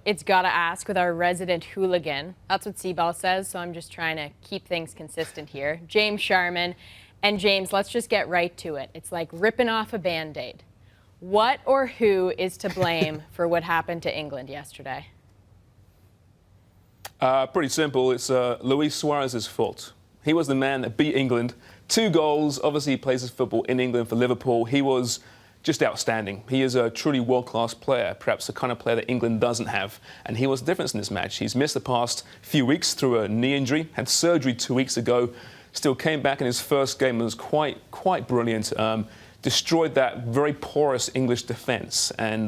It's gotta ask with our resident hooligan. That's what Seaball says, so I'm just trying to keep things consistent here. James Sharman. And James, let's just get right to it. It's like ripping off a Band-Aid. What or who is to blame for what happened to England yesterday? Pretty simple. It's Luis Suarez's fault. He was the man that beat England. 2 goals. Obviously, he plays his football in England for Liverpool. He was just outstanding. He is a truly world-class player, perhaps the kind of player that England doesn't have. And he was the difference in this match. He's missed the past few weeks through a knee injury, had surgery 2 weeks ago, still came back in his first game and was quite brilliant. Destroyed that very porous English defence. And,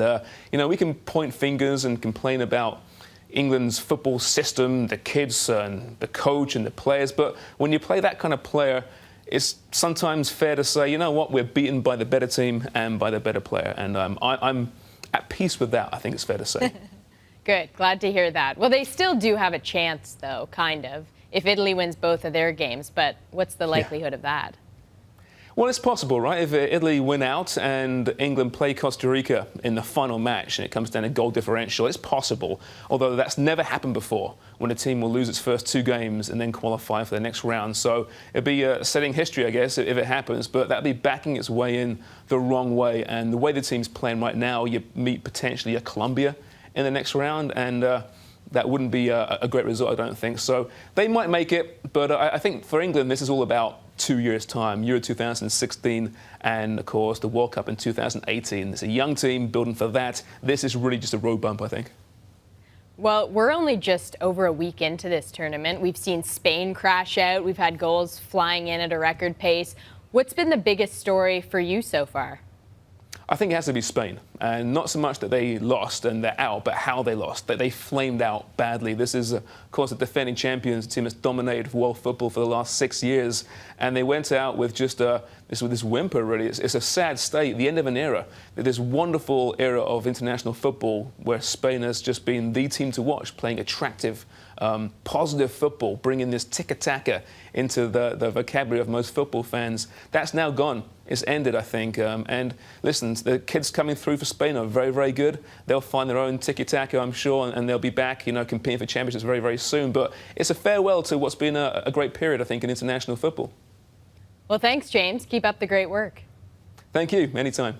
you know, we can point fingers and complain about England's football system, the kids and the coach and the players. But when you play that kind of player, it's sometimes fair to say, you know what, we're beaten by the better team and by the better player. And I'm at peace with that, I think it's fair to say. Good. Glad to hear that. Well, they still do have a chance, though, kind of, if Italy wins both of their games. But what's the likelihood of that? Well, it's possible, right? If Italy win out and England play Costa Rica in the final match and it comes down to goal differential, it's possible. Although that's never happened before, when a team will lose its first 2 games and then qualify for the next round. So it'd be setting history, I guess, if it happens. But that'd be backing its way in the wrong way. And the way the team's playing right now, you meet potentially a Colombia in the next round. And that wouldn't be a great result, I don't think. So they might make it. But I think for England, this is all about 2 years' time, Euro 2016 and, of course, the World Cup in 2018. It's a young team building for that. This is really just a road bump, I think. Well, we're only just over a week into this tournament. We've seen Spain crash out. We've had goals flying in at a record pace. What's been the biggest story for you so far? I think it has to be Spain. And not so much that they lost and they're out, but how they lost, that they flamed out badly. This is, of course, the defending champions, a team that's dominated world football for the last 6 years. And they went out with just this whimper, really. It's a sad state, the end of an era. This wonderful era of international football where Spain has just been the team to watch, playing attractive, positive football, bringing this tiki-taka into the vocabulary of most football fans. That's now gone. It's ended, I think. And listen, the kids coming through for Spain are very, very good. They'll find their own tiki-taka, I'm sure, and they'll be back, you know, competing for championships very, very soon. But it's a farewell to what's been a great period, I think, in international football. Well, thanks, James. Keep up the great work. Thank you. Anytime.